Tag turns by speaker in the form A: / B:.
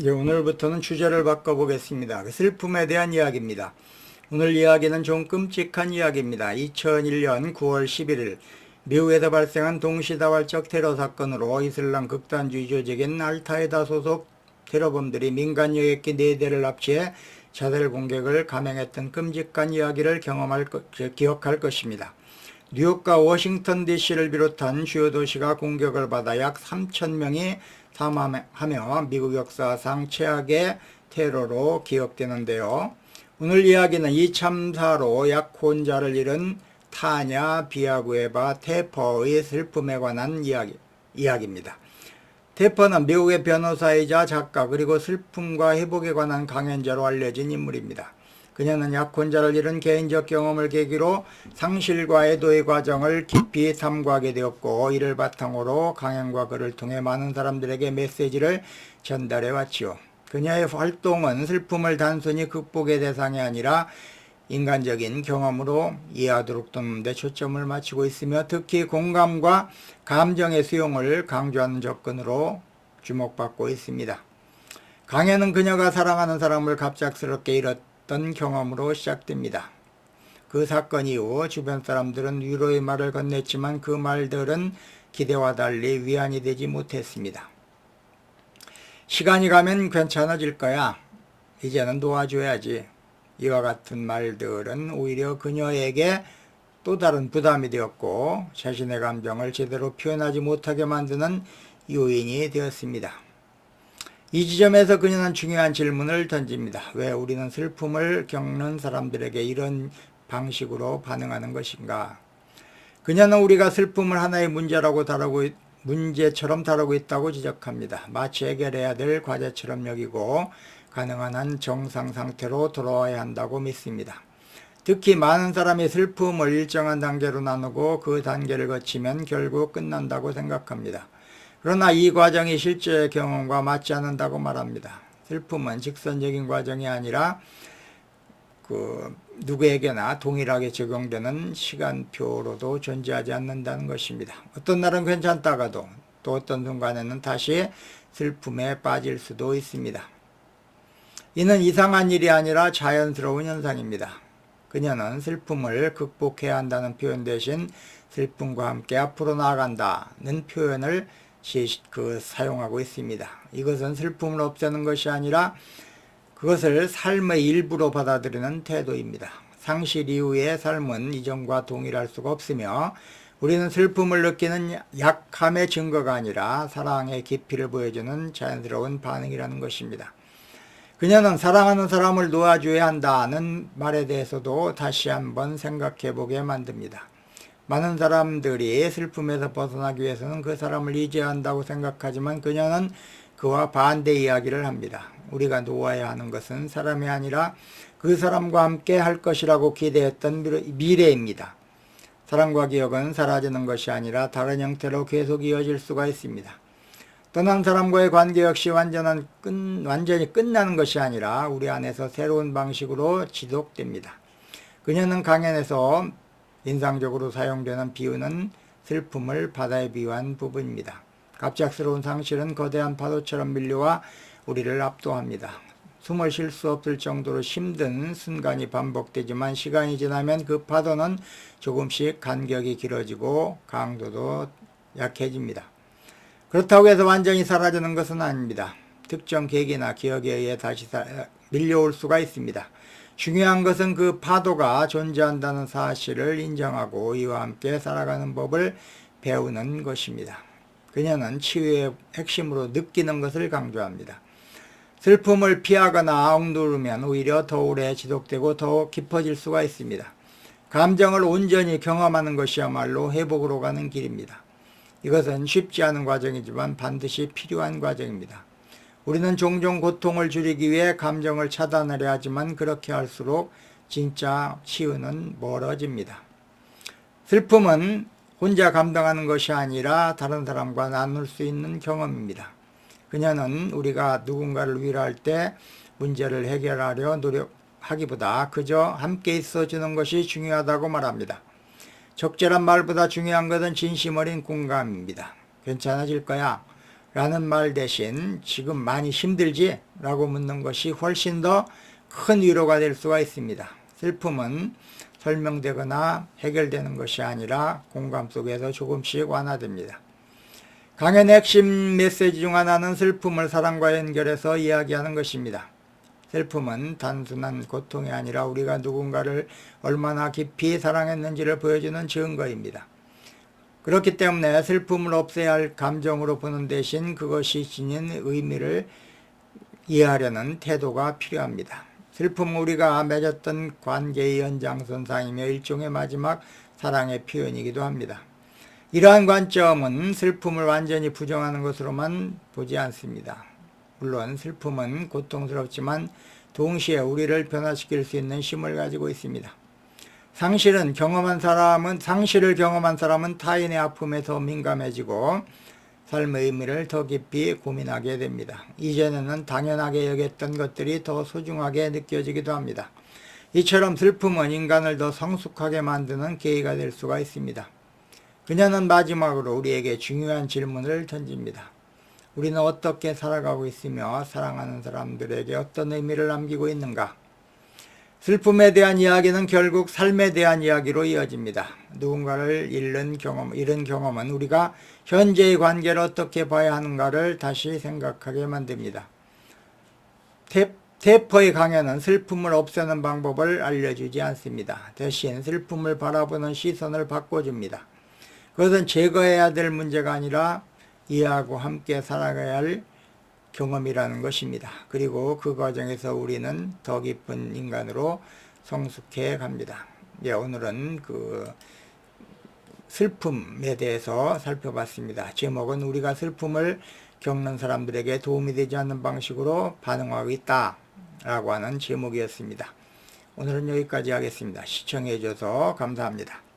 A: 오늘부터는 주제를 바꿔보겠습니다. 슬픔에 대한 이야기입니다. 오늘 이야기는 좀 끔찍한 이야기입니다. 2001년 9월 11일 미국에서 발생한 동시다발적 테러 사건으로 이슬람 극단주의 조직인 알타에다 소속 테러범들이 민간 여객기 4대를 납치해 자살 공격을 감행했던 끔찍한 이야기를 기억할 것입니다. 뉴욕과 워싱턴 DC를 비롯한 주요 도시가 공격을 받아 약 3,000명이 사망하며 미국 역사상 최악의 테러로 기억되는데요. 오늘 이야기는 이 참사로 약혼자를 잃은 타냐 비아구에바 테퍼의 슬픔에 관한 이야기입니다. 테퍼는 미국의 변호사이자 작가 그리고 슬픔과 회복에 관한 강연자로 알려진 인물입니다. 그녀는 약혼자를 잃은 개인적 경험을 계기로 상실과 애도의 과정을 깊이 탐구하게 되었고, 이를 바탕으로 강연과 글을 통해 많은 사람들에게 메시지를 전달해 왔지요. 그녀의 활동은 슬픔을 단순히 극복의 대상이 아니라 인간적인 경험으로 이해하도록 돕는 데 초점을 맞추고 있으며, 특히 공감과 감정의 수용을 강조하는 접근으로 주목받고 있습니다. 강연은 그녀가 사랑하는 사람을 갑작스럽게 잃었던 경험으로 시작됩니다. 그 사건 이후 주변 사람들은 위로의 말을 건넸지만 그 말들은 기대와 달리 위안이 되지 못했습니다. 시간이 가면 괜찮아질 거야. 이제는 도와줘야지. 이와 같은 말들은 오히려 그녀에게 또 다른 부담이 되었고, 자신의 감정을 제대로 표현하지 못하게 만드는 요인이 되었습니다. 이 지점에서 그녀는 중요한 질문을 던집니다. 왜 우리는 슬픔을 겪는 사람들에게 이런 방식으로 반응하는 것인가? 그녀는 우리가 슬픔을 하나의 문제처럼 다루고 있다고 지적합니다. 마치 해결해야 될 과제처럼 여기고 가능한 한 정상 상태로 돌아와야 한다고 믿습니다. 특히 많은 사람이 슬픔을 일정한 단계로 나누고 그 단계를 거치면 결국 끝난다고 생각합니다. 그러나 이 과정이 실제 경험과 맞지 않는다고 말합니다. 슬픔은 직선적인 과정이 아니라 누구에게나 동일하게 적용되는 시간표로도 존재하지 않는다는 것입니다. 어떤 날은 괜찮다가도 또 어떤 순간에는 다시 슬픔에 빠질 수도 있습니다. 이는 이상한 일이 아니라 자연스러운 현상입니다. 그녀는 슬픔을 극복해야 한다는 표현 대신 슬픔과 함께 앞으로 나아간다는 표현을 사용하고 있습니다. 이것은 슬픔을 없애는 것이 아니라 그것을 삶의 일부로 받아들이는 태도입니다. 상실 이후의 삶은 이전과 동일할 수가 없으며, 우리는 슬픔을 느끼는 약함의 증거가 아니라 사랑의 깊이를 보여주는 자연스러운 반응이라는 것입니다. 그녀는 사랑하는 사람을 놓아줘야 한다는 말에 대해서도 다시 한번 생각해 보게 만듭니다. 많은 사람들이 슬픔에서 벗어나기 위해서는 그 사람을 잊어야 한다고 생각하지만 그녀는 그와 반대 이야기를 합니다. 우리가 놓아야 하는 것은 사람이 아니라 그 사람과 함께 할 것이라고 기대했던 미래입니다. 사랑과 기억은 사라지는 것이 아니라 다른 형태로 계속 이어질 수가 있습니다. 떠난 사람과의 관계 역시 완전히 끝나는 것이 아니라 우리 안에서 새로운 방식으로 지속됩니다. 그녀는 강연에서 인상적으로 사용되는 비유는 슬픔을 바다에 비유한 부분입니다. 갑작스러운 상실은 거대한 파도처럼 밀려와 우리를 압도합니다. 숨을 쉴 수 없을 정도로 힘든 순간이 반복되지만 시간이 지나면 그 파도는 조금씩 간격이 길어지고 강도도 약해집니다. 그렇다고 해서 완전히 사라지는 것은 아닙니다. 특정 계기나 기억에 의해 다시 밀려올 수가 있습니다. 중요한 것은 그 파도가 존재한다는 사실을 인정하고 이와 함께 살아가는 법을 배우는 것입니다. 그녀는 치유의 핵심으로 느끼는 것을 강조합니다. 슬픔을 피하거나 억누르면 오히려 더 오래 지속되고 더 깊어질 수가 있습니다. 감정을 온전히 경험하는 것이야말로 회복으로 가는 길입니다. 이것은 쉽지 않은 과정이지만 반드시 필요한 과정입니다. 우리는 종종 고통을 줄이기 위해 감정을 차단하려 하지만 그렇게 할수록 진짜 치유는 멀어집니다. 슬픔은 혼자 감당하는 것이 아니라 다른 사람과 나눌 수 있는 경험입니다. 그녀는 우리가 누군가를 위로할 때 문제를 해결하려 노력하기보다 그저 함께 있어주는 것이 중요하다고 말합니다. 적절한 말보다 중요한 것은 진심 어린 공감입니다. 괜찮아질 거야. 라는 말 대신 지금 많이 힘들지? 라고 묻는 것이 훨씬 더 큰 위로가 될 수가 있습니다. 슬픔은 설명되거나 해결되는 것이 아니라 공감 속에서 조금씩 완화됩니다. 강연의 핵심 메시지 중 하나는 슬픔을 사랑과 연결해서 이야기하는 것입니다. 슬픔은 단순한 고통이 아니라 우리가 누군가를 얼마나 깊이 사랑했는지를 보여주는 증거입니다. 그렇기 때문에 슬픔을 없애야 할 감정으로 보는 대신 그것이 지닌 의미를 이해하려는 태도가 필요합니다. 슬픔은 우리가 맺었던 관계의 연장선상이며 일종의 마지막 사랑의 표현이기도 합니다. 이러한 관점은 슬픔을 완전히 부정하는 것으로만 보지 않습니다. 물론 슬픔은 고통스럽지만 동시에 우리를 변화시킬 수 있는 힘을 가지고 있습니다. 상실을 경험한 사람은 타인의 아픔에 더 민감해지고 삶의 의미를 더 깊이 고민하게 됩니다. 이전에는 당연하게 여겼던 것들이 더 소중하게 느껴지기도 합니다. 이처럼 슬픔은 인간을 더 성숙하게 만드는 계기가 될 수가 있습니다. 그녀는 마지막으로 우리에게 중요한 질문을 던집니다. 우리는 어떻게 살아가고 있으며 사랑하는 사람들에게 어떤 의미를 남기고 있는가? 슬픔에 대한 이야기는 결국 삶에 대한 이야기로 이어집니다. 누군가를 잃은 경험은 우리가 현재의 관계를 어떻게 봐야 하는가를 다시 생각하게 만듭니다. 테퍼의 강연은 슬픔을 없애는 방법을 알려주지 않습니다. 대신 슬픔을 바라보는 시선을 바꿔줍니다. 그것은 제거해야 될 문제가 아니라 이해하고 함께 살아가야 할 경험이라는 것입니다. 그리고 그 과정에서 우리는 더 깊은 인간으로 성숙해 갑니다. 오늘은 슬픔에 대해서 살펴봤습니다. 제목은 우리가 슬픔을 겪는 사람들에게 도움이 되지 않는 방식으로 반응하고 있다 라고 하는 제목이었습니다. 오늘은 여기까지 하겠습니다. 시청해 주셔서 감사합니다.